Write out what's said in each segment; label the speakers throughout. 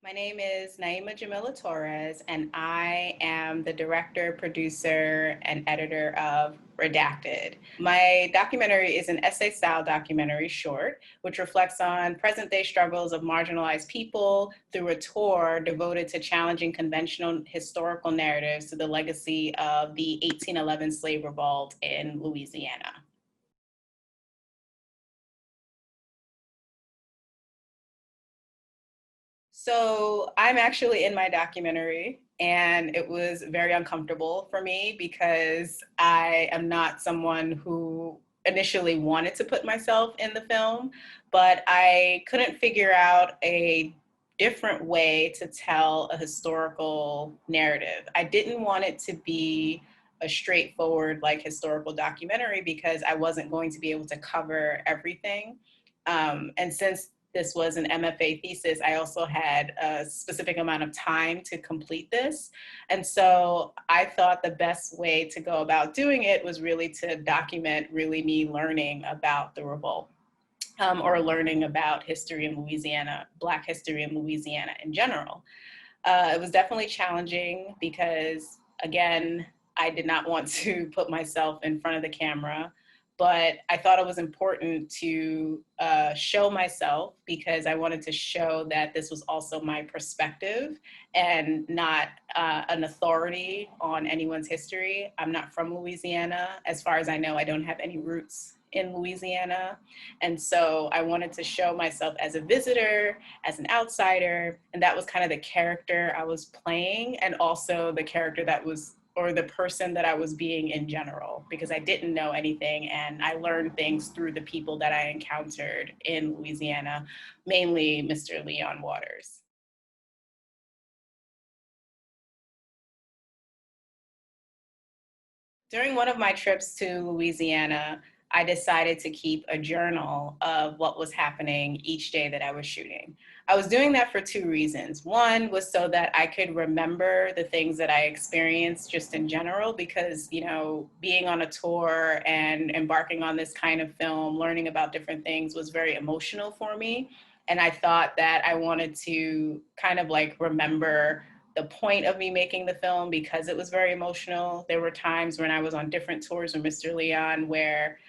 Speaker 1: My name is Naima Jamila Torres, and I am the director, producer, and editor of Redacted. My documentary is an essay-style documentary short, which reflects on present-day struggles of marginalized people through a tour devoted to challenging conventional historical narratives to the legacy of the 1811 slave revolt in Louisiana. So I'm actually in my documentary, and it was very uncomfortable for me because I am not someone who initially wanted to put myself in the film, but I couldn't figure out a different way to tell a historical narrative. I didn't want it to be a straightforward like historical documentary because I wasn't going to be able to cover everything. And since this was an MFA thesis, I also had a specific amount of time to complete this. And so I thought the best way to go about doing it was really to document really me learning about the revolt. Or learning about history in Louisiana, Black history in Louisiana in general. It was definitely challenging because, again, I did not want to put myself in front of the camera, but I thought it was important to show myself because I wanted to show that this was also my perspective and not an authority on anyone's history. I'm not from Louisiana. As far as I know, I don't have any roots in Louisiana. And so I wanted to show myself as a visitor, as an outsider, and that was kind of the character I was playing, and also the character that was, or the person that I was being in general, because I didn't know anything and I learned things through the people that I encountered in Louisiana, mainly Mr. Leon Waters. During one of my trips to Louisiana, I decided to keep a journal of what was happening each day that I was shooting. I was doing that for two reasons. One was so that I could remember the things that I experienced just in general, because, you know, being on a tour and embarking on this kind of film, learning about different things was very emotional for me. And I thought that I wanted to kind of like remember the point of me making the film because it was very emotional. There were times when I was on different tours with Mr. Leon where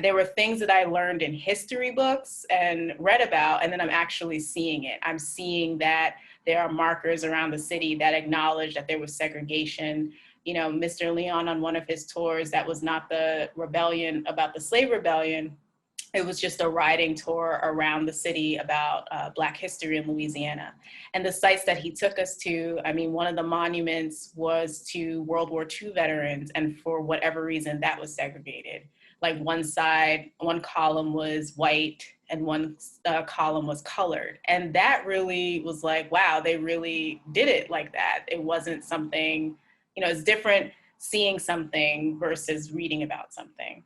Speaker 1: there were things that I learned in history books and read about, and then I'm actually seeing it. I'm seeing that there are markers around the city that acknowledge that there was segregation. You know, Mr. Leon on one of his tours, that was not the rebellion about the slave rebellion. It was just a riding tour around the city about Black history in Louisiana. And the sites that he took us to, I mean, one of the monuments was to World War II veterans, and for whatever reason, that was segregated. Like one side, one column was white and one column was colored. And that really was like, wow, they really did it like that. It wasn't something, you know, it's different seeing something versus reading about something.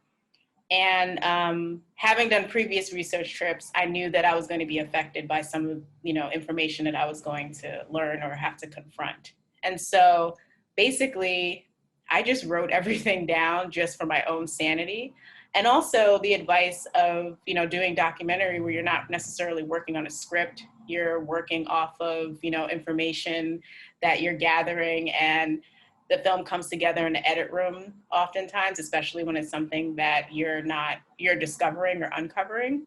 Speaker 1: And having done previous research trips, I knew that I was going to be affected by some of, you know, information that I was going to learn or have to confront. And so basically, I just wrote everything down just for my own sanity. And also the advice of, you know, doing documentary where you're not necessarily working on a script, you're working off of, you know, information that you're gathering, and the film comes together in the edit room oftentimes, especially when it's something that you're discovering or uncovering.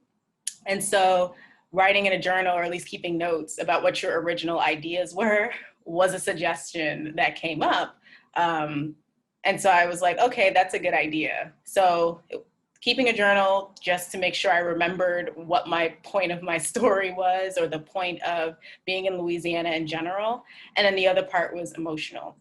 Speaker 1: And so writing in a journal, or at least keeping notes about what your original ideas were, was a suggestion that came up. And so I was like, okay, that's a good idea. So keeping a journal just to make sure I remembered what my point of my story was, or the point of being in Louisiana in general. And then the other part was emotional.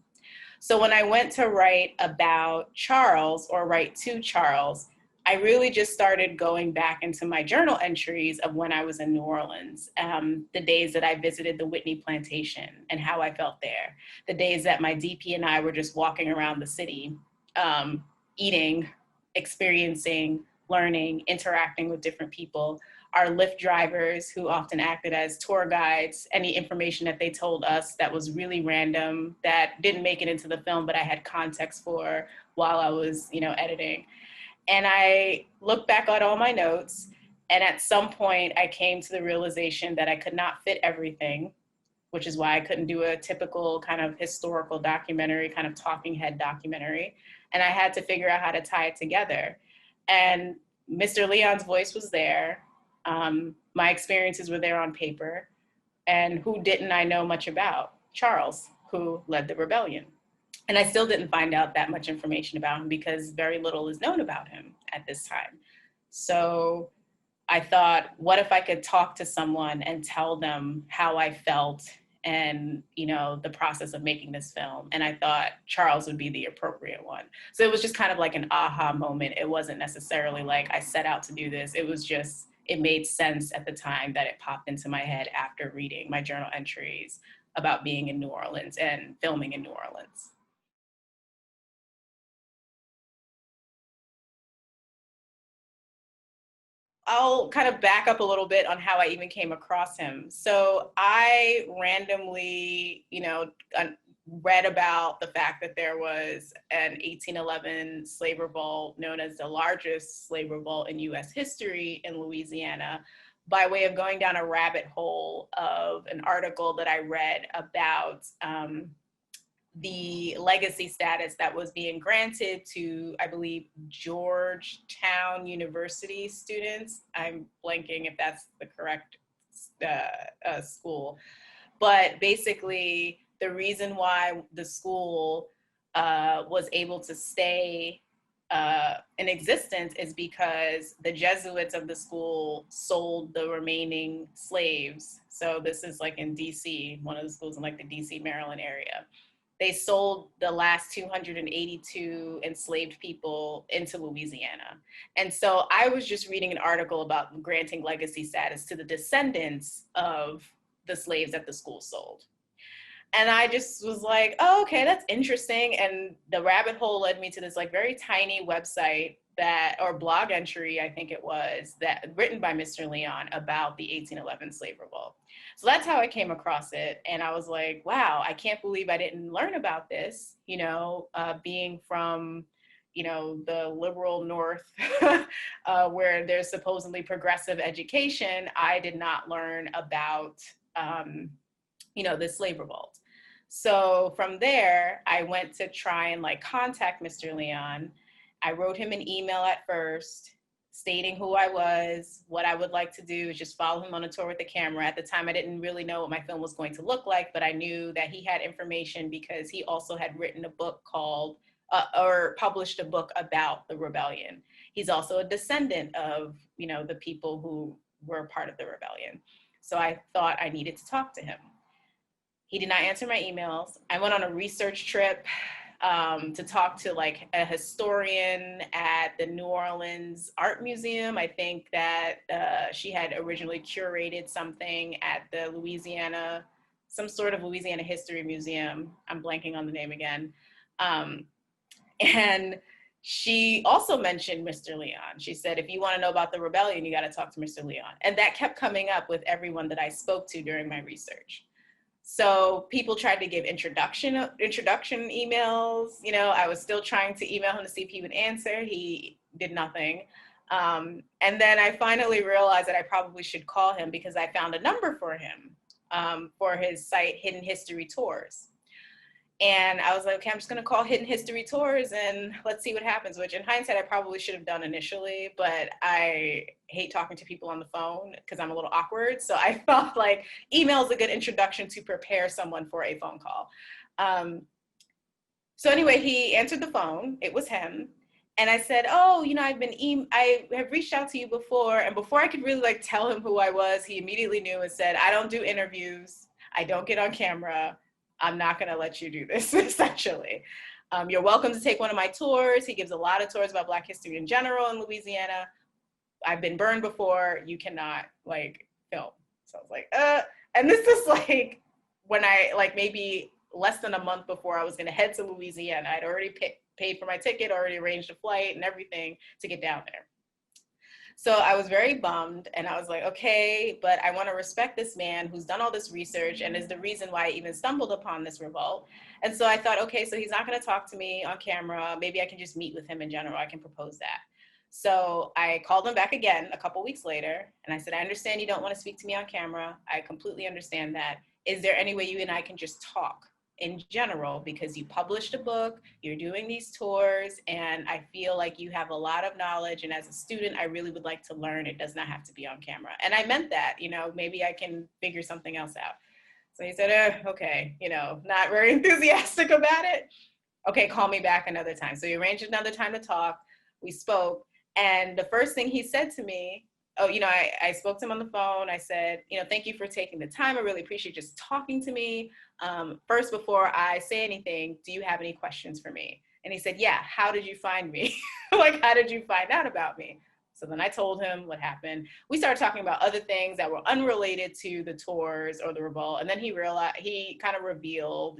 Speaker 1: So when I went to write about Charles, or write to Charles, I really just started going back into my journal entries of when I was in New Orleans, the days that I visited the Whitney plantation and how I felt there, the days that my DP and I were just walking around the city, eating, experiencing, learning, interacting with different people, our Lyft drivers who often acted as tour guides, any information that they told us that was really random, that didn't make it into the film, but I had context for while I was, you know, editing. And I looked back at all my notes, And at some point, I came to the realization that I could not fit everything, which is why I couldn't do a typical kind of historical documentary, kind of talking head documentary. And I had to figure out how to tie it together. And Mr. Leon's voice was there. My experiences were there on paper. And who didn't I know much about? Charles, who led the rebellion. And I still didn't find out that much information about him because very little is known about him at this time. So I thought, what if I could talk to someone and tell them how I felt and, you know, the process of making this film. And I thought Charles would be the appropriate one. So it was just kind of like an aha moment. It wasn't necessarily like I set out to do this. It was just, it made sense at the time that it popped into my head after reading my journal entries about being in New Orleans and filming in New Orleans. I'll kind of back up a little bit on how I even came across him. So I randomly, you know, read about the fact that there was an 1811 slave revolt known as the largest slave revolt in US history in Louisiana by way of going down a rabbit hole of an article that I read about the legacy status that was being granted to, I believe, Georgetown University students. I'm blanking if that's the correct school. But basically, the reason why the school was able to stay in existence is because the Jesuits of the school sold the remaining slaves. So this is like in DC, one of the schools in like the DC, Maryland area. They sold the last 282 enslaved people into Louisiana. And so I was just reading an article about granting legacy status to the descendants of the slaves that the school sold. And I just was like, oh, okay, that's interesting. And the rabbit hole led me to this like very tiny website that, or blog entry, I think it was, that written by Mr. Leon about the 1811 slave revolt. So that's how I came across it. And I was like, wow, I can't believe I didn't learn about this, you know, being from, you know, the liberal North, where there's supposedly progressive education. I did not learn about, you know, the slave revolt. So from there, I went to try and like contact Mr. Leon. I wrote him an email at first stating who I was, what I would like to do is just follow him on a tour with the camera. At the time, I didn't really know what my film was going to look like, but I knew that he had information because he also had written a book called, or published a book about the rebellion. He's also a descendant of, you know, the people who were part of the rebellion. So I thought I needed to talk to him. He did not answer my emails. I went on a research trip to talk to like a historian at the New Orleans Art Museum. I think that she had originally curated something at the Louisiana, some sort of Louisiana History Museum. I'm blanking on the name again. And she also mentioned Mr. Leon. She said, if you want to know about the rebellion, you got to talk to Mr. Leon. And that kept coming up with everyone that I spoke to during my research. So people tried to give introduction emails. You know, I was still trying to email him to see if he would answer. He did nothing. And then I finally realized that I probably should call him because I found a number for him for his site, Hidden History Tours. And I was like, okay, I'm just gonna call Hidden History Tours and let's see what happens, which in hindsight, I probably should have done initially, but I hate talking to people on the phone because I'm a little awkward. So I felt like email is a good introduction to prepare someone for a phone call. So anyway, he answered the phone, it was him. And I said, oh, you know, I have reached out to you before. And before I could really like tell him who I was, he immediately knew and said, I don't do interviews. I don't get on camera. I'm not going to let you do this, essentially. You're welcome to take one of my tours. He gives a lot of tours about Black history in general in Louisiana. I've been burned before. You cannot like film. So I was like, and this is like when I like maybe less than a month before I was going to head to Louisiana. I'd already paid for my ticket, already arranged a flight and everything to get down there. So I was very bummed and I was like, okay, but I want to respect this man who's done all this research and is the reason why I even stumbled upon this revolt. And so I thought, okay, so he's not going to talk to me on camera. Maybe I can just meet with him in general. I can propose that. So I called him back again a couple weeks later, and I said, I understand you don't want to speak to me on camera. I completely understand that. Is there any way you and I can just talk in general? Because you published a book, you're doing these tours, and I feel like you have a lot of knowledge. And as a student, I really would like to learn. It does not have to be on camera. And I meant that, maybe I can figure something else out. So he said, okay, not very enthusiastic about it. Okay, call me back another time. So he arranged another time to talk. We spoke. And the first thing he said to me, I spoke to him on the phone. I said, thank you for taking the time. I really appreciate just talking to me. First, before I say anything, do you have any questions for me? And he said, yeah, how did you find me? Like, how did you find out about me? So then I told him what happened. We started talking about other things that were unrelated to the tours or the revolt. And then he kind of revealed,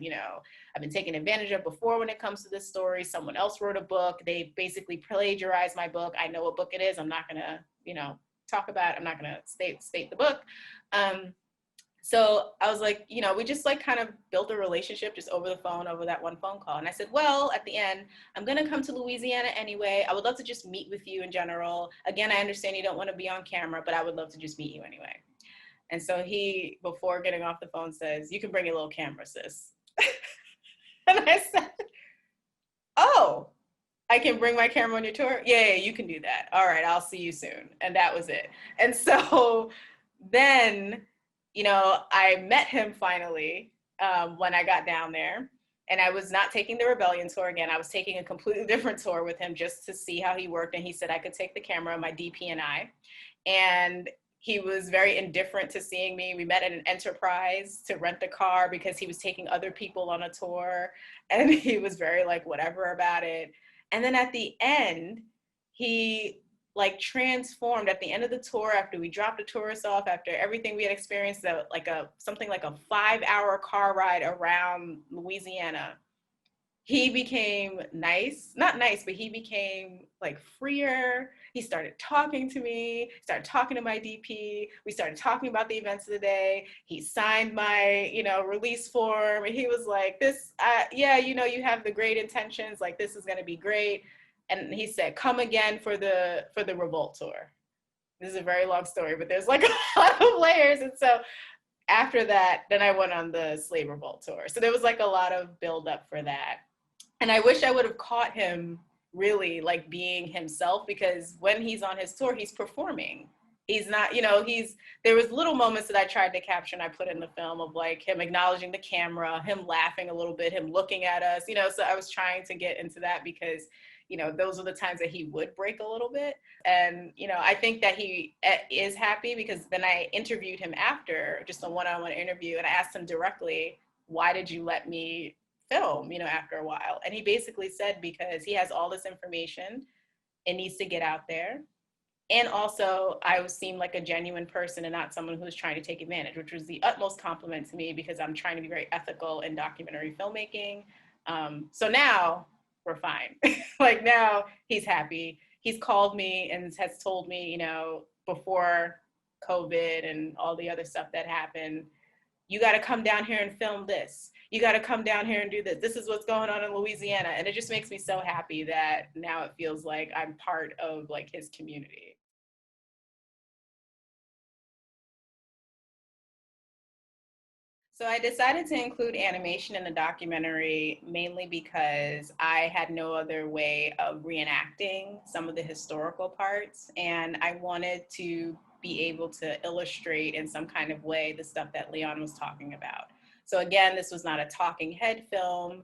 Speaker 1: I've been taken advantage of before when it comes to this story. Someone else wrote a book. They basically plagiarized my book. I know what book it is. I'm not going to, talk about it. I'm not going to state the book. So I was like, we just like kind of built a relationship just over the phone, over that one phone call. And I said, well, at the end, I'm going to come to Louisiana anyway. I would love to just meet with you in general. Again, I understand you don't want to be on camera, but I would love to just meet you anyway. And so he, before getting off the phone, says, you can bring your little camera, sis. And I said, oh, I can bring my camera on your tour? Yeah, you can do that. All right, I'll see you soon. And that was it. And so then, I met him finally when I got down there. And I was not taking the Rebellion tour again. I was taking a completely different tour with him just to see how he worked. And he said I could take the camera, my DP and I. And he was very indifferent to seeing me. We met at an Enterprise to rent a car because he was taking other people on a tour. And he was very like whatever about it. And then at the end, he like transformed at the end of the tour after we dropped the tourists off, after everything we had experienced, something like a 5-hour car ride around Louisiana. He became not nice, but he became like freer. He started talking to me, started talking to my DP. We started talking about the events of the day. He signed my, release form. And he was like, yeah, you have the great intentions. Like, this is going to be great. And he said, come again for the Revolt tour. This is a very long story, but there's like a lot of layers. And so after that, then I went on the Slave Revolt tour. So there was like a lot of build up for that. And I wish I would have caught him really like being himself, because when he's on his tour, he's performing. He's not, there was little moments that I tried to capture and I put in the film of like him acknowledging the camera, him laughing a little bit, him looking at us, so I was trying to get into that because, those are the times that he would break a little bit. And, I think that he is happy, because then I interviewed him after, just a one-on-one interview, and I asked him directly, why did you let me film, after a while? And he basically said, because he has all this information, it needs to get out there. And also, I seemed like a genuine person and not someone who was trying to take advantage, which was the utmost compliment to me, because I'm trying to be very ethical in documentary filmmaking. So now we're fine. Like, now he's happy. He's called me and has told me, before COVID and all the other stuff that happened, you got to come down here and film this. You got to come down here and do this. This is what's going on in Louisiana. And it just makes me so happy that now it feels like I'm part of like his community. So I decided to include animation in the documentary mainly because I had no other way of reenacting some of the historical parts. And I wanted to be able to illustrate in some kind of way the stuff that Leon was talking about. So again, this was not a talking head film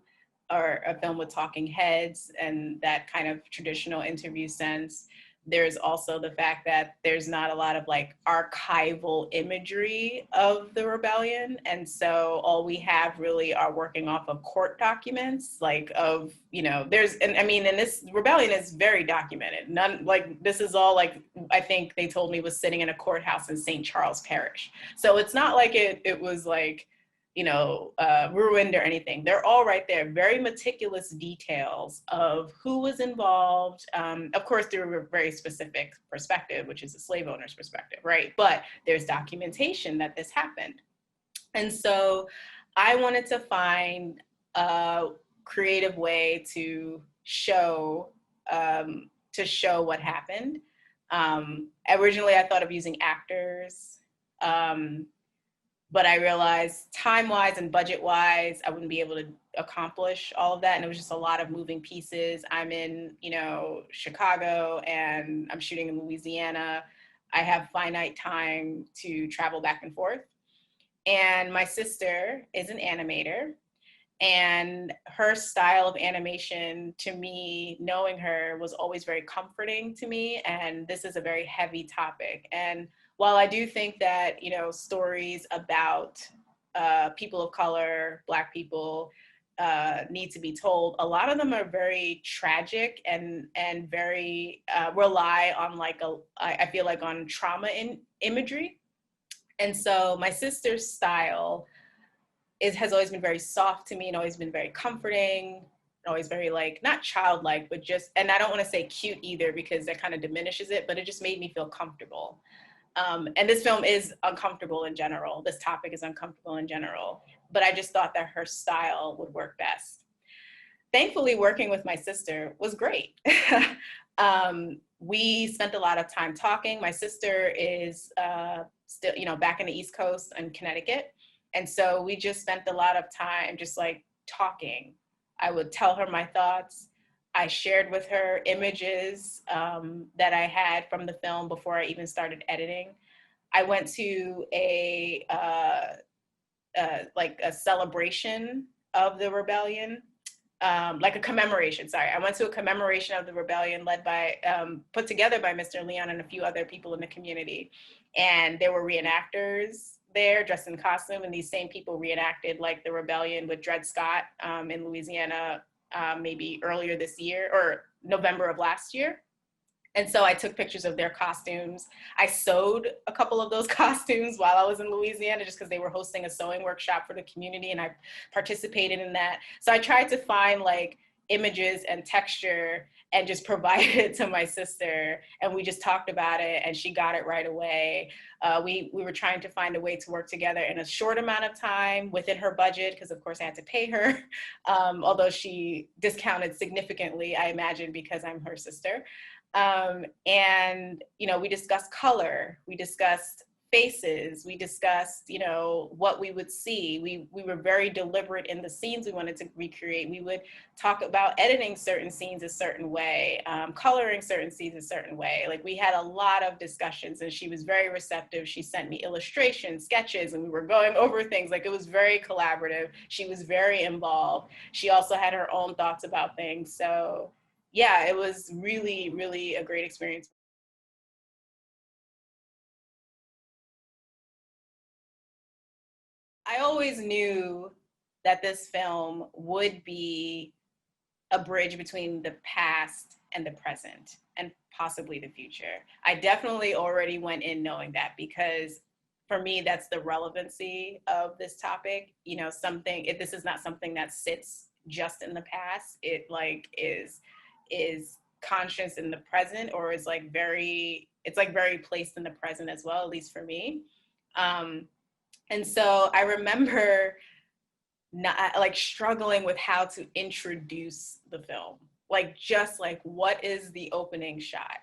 Speaker 1: or a film with talking heads and that kind of traditional interview sense. There's also the fact that there's not a lot of like archival imagery of the rebellion. And so all we have really are working off of court documents, like of, and this rebellion is very documented. None, like, this is all like, I think they told me was sitting in a courthouse in St. Charles Parish. So it's not like it was like, ruined or anything. They're all right there. Very meticulous details of who was involved. Of course, through a very specific perspective, which is the slave owner's perspective, right? But there's documentation that this happened. And so I wanted to find a creative way to show to show what happened. Originally, I thought of using actors, but I realized time-wise and budget-wise, I wouldn't be able to accomplish all of that, and it was just a lot of moving pieces. I'm in, Chicago, and I'm shooting in Louisiana. I have finite time to travel back and forth. And my sister is an animator, and her style of animation, to me, knowing her, was always very comforting to me. And this is a very heavy topic. And while I do think that, stories about people of color, Black people, need to be told, a lot of them are very tragic and very rely on I feel like on trauma imagery. And so my sister's style has always been very soft to me and always been very comforting, always very not childlike, but just, and I don't want to say cute either because that kind of diminishes it, but it just made me feel comfortable. And this film is uncomfortable in general. This topic is uncomfortable in general, but I just thought that her style would work best. Thankfully, working with my sister was great. We spent a lot of time talking. My sister is still, back in the East Coast in Connecticut. And so we just spent a lot of time just talking. I would tell her my thoughts. I shared with her images that I had from the film before I even started editing. I went to a celebration of the rebellion, a commemoration, sorry. I went to a commemoration of the rebellion put together by Mr. Leon and a few other people in the community. And there were reenactors there dressed in costume, and these same people reenacted the rebellion with Dred Scott in Louisiana, maybe earlier this year or November of last year. And so I took pictures of their costumes. I sewed a couple of those costumes while I was in Louisiana, just because they were hosting a sewing workshop for the community, and I participated in that. So I tried to find images and texture and just provided it to my sister, and we just talked about it, and she got it right away. We were trying to find a way to work together in a short amount of time within her budget, because of course I had to pay her, although she discounted significantly, I imagine, because I'm her sister. And, we discussed color, we discussed faces, we discussed, what we would see. We were very deliberate in the scenes we wanted to recreate. We would talk about editing certain scenes a certain way, coloring certain scenes a certain way. We had a lot of discussions, and she was very receptive. She sent me illustrations, sketches, and we were going over things. It was very collaborative. She was very involved. She also had her own thoughts about things. So yeah, it was really, really a great experience. I always knew that this film would be a bridge between the past and the present and possibly the future. I definitely already went in knowing that, because for me, that's the relevancy of this topic. If this is not something that sits just in the past, it is conscious in the present, or is very placed in the present as well, at least for me. And so I remember not struggling with how to introduce the film, what is the opening shot?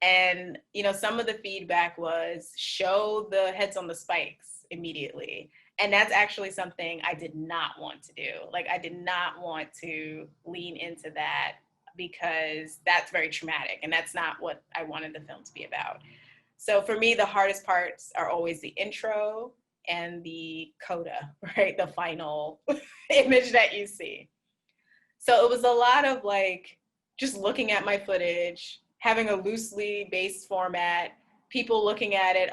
Speaker 1: And some of the feedback was show the heads on the spikes immediately. And that's actually something I did not want to do. I did not want to lean into that, because that's very traumatic, and that's not what I wanted the film to be about. So for me, the hardest parts are always the intro and the coda, right? The final image that you see. So it was a lot of just looking at my footage, having a loosely based format, people looking at it,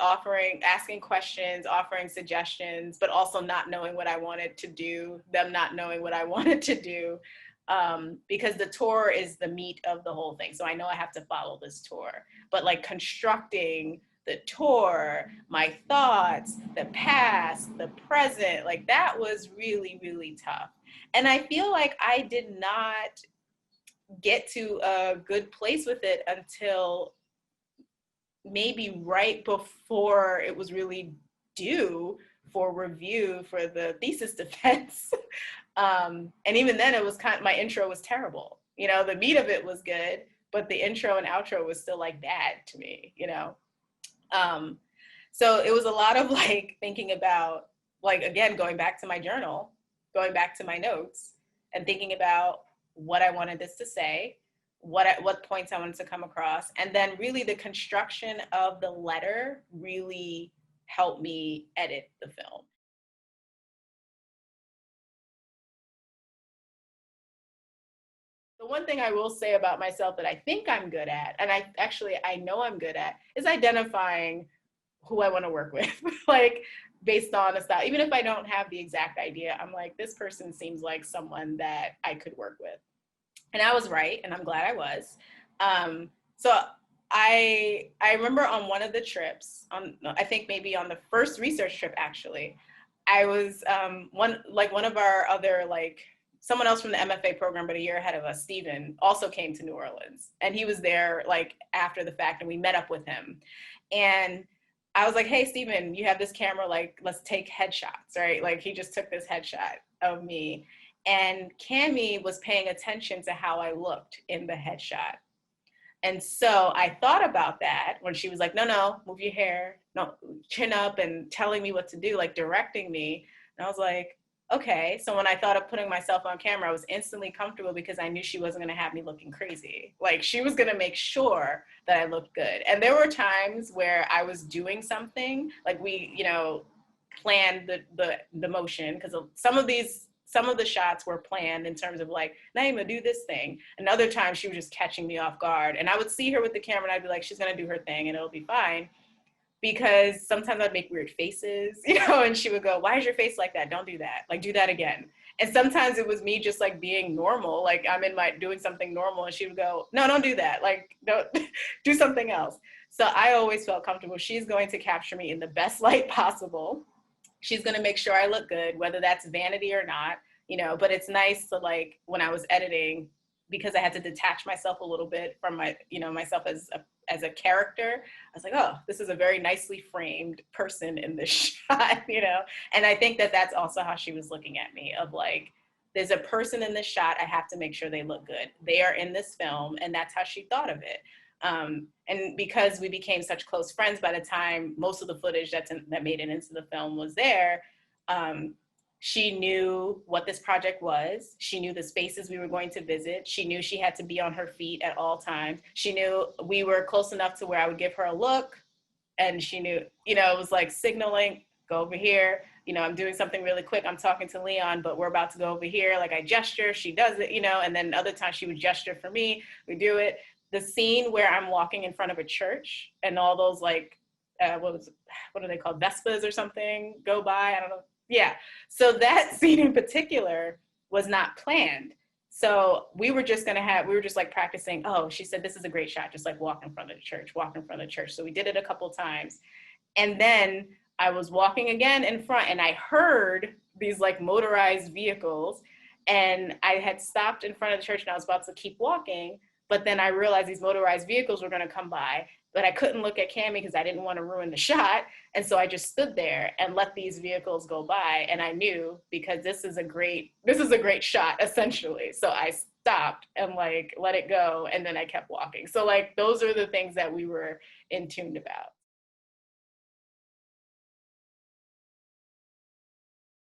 Speaker 1: asking questions, offering suggestions, but also not knowing what I wanted to do, them not knowing what I wanted to do. Because the tour is the meat of the whole thing. So I know I have to follow this tour, but constructing the tour, my thoughts, the past, the present, that was really, really tough. And I feel like I did not get to a good place with it until maybe right before it was really due for review for the thesis defense. And even then it was my intro was terrible. The meat of it was good, but the intro and outro was still like bad to me, you know? So it was a lot of like thinking about, like, again, going back to my journal, going back to my notes and thinking about what I wanted this to say, what points I wanted to come across. And then really the construction of the letter really helped me edit the film. The one thing I will say about myself that I think I'm good at, and I know I'm good at, is identifying who I want to work with, like based on a style. Even if I don't have the exact idea, I'm like, this person seems like someone that I could work with. And I was right, and I'm glad I was. So I remember on one of the trips, I think maybe on the first research trip actually, I was one of our other someone else from the MFA program, but a year ahead of us, Steven, also came to New Orleans, and he was there like after the fact, and we met up with him, and I was like, hey, Steven, you have this camera, like, let's take headshots, right? Like, he just took this headshot of me. And Cammie was paying attention to how I looked in the headshot. And so I thought about that when she was like, no, move your hair, no, chin up, and telling me what to do, like directing me. And I was like, okay. So when I thought of putting myself on camera, I was instantly comfortable because I knew she wasn't going to have me looking crazy. Like, she was going to make sure that I looked good. And there were times where I was doing something, like we, planned the motion, because some of the shots were planned in terms of like, Naima, do this thing. And other times she was just catching me off guard. And I would see her with the camera and I'd be like, she's going to do her thing and it'll be fine. Because sometimes I'd make weird faces, and she would go, why is your face like that? Don't do that. Like, do that again. And sometimes it was me just like being normal. Like, I'm doing something normal, and she would go, no, don't do that. Like, don't do something else. So I always felt comfortable. She's going to capture me in the best light possible. She's going to make sure I look good, whether that's vanity or not, but it's nice to, like, when I was editing, because I had to detach myself a little bit from myself as a character. I was like, oh, this is a very nicely framed person in this shot, And I think that that's also how she was looking at me, of like, there's a person in this shot, I have to make sure they look good. They are in this film, and that's how she thought of it. And because we became such close friends, by the time most of the footage that made it into the film was there, she knew what this project was. She knew the spaces we were going to visit. She knew she had to be on her feet at all times. She knew we were close enough to where I would give her a look, and she knew, it was like signaling, go over here. I'm doing something really quick. I'm talking to Leon, but we're about to go over here. Like, I gesture, she does it, and then other times she would gesture for me. We do it. The scene where I'm walking in front of a church and all those what are they called? Vespas or something go by. I don't know. Yeah. So that scene in particular was not planned. So we were just like practicing. Oh, she said, this is a great shot. Just like walk in front of the church. So we did it a couple times. And then I was walking again in front, and I heard these like motorized vehicles, and I had stopped in front of the church and I was about to keep walking. But then I realized these motorized vehicles were going to come by, but I couldn't look at Cammie because I didn't want to ruin the shot. And so I just stood there and let these vehicles go by. And I knew, because this is a great shot, essentially. So I stopped and like let it go, and then I kept walking. So like, those are the things that we were in tune about.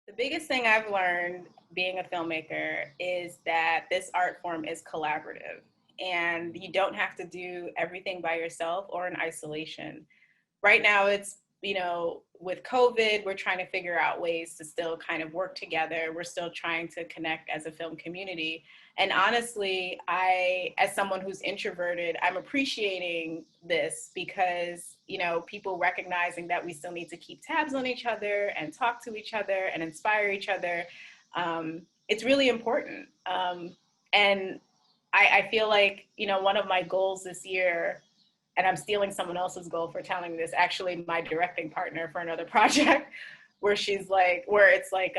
Speaker 1: The biggest thing I've learned being a filmmaker is that this art form is collaborative, and you don't have to do everything by yourself or in isolation. Right now, it's, with COVID, we're trying to figure out ways to still kind of work together. We're still trying to connect as a film community. And honestly, as someone who's introverted, I'm appreciating this because, people recognizing that we still need to keep tabs on each other and talk to each other and inspire each other. It's really important. And I feel like, one of my goals this year, and I'm stealing someone else's goal for telling me this, actually my directing partner for another project, where it's like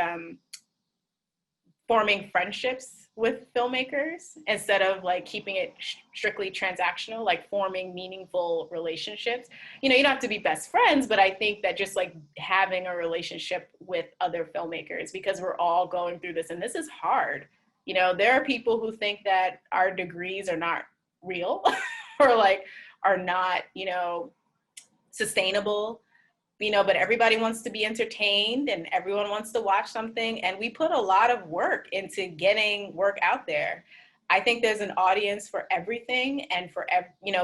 Speaker 1: forming friendships with filmmakers instead of like keeping it strictly transactional, like forming meaningful relationships. You don't have to be best friends, but I think that just like having a relationship with other filmmakers, because we're all going through this, and this is hard. There are people who think that our degrees are not real or like are not, sustainable, but everybody wants to be entertained and everyone wants to watch something. And we put a lot of work into getting work out there. I think there's an audience for everything and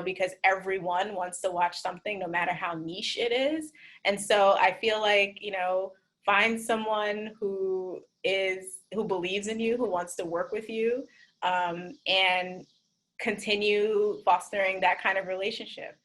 Speaker 1: because everyone wants to watch something no matter how niche it is. And so I feel like, find someone who believes in you, who wants to work with you, and continue fostering that kind of relationship.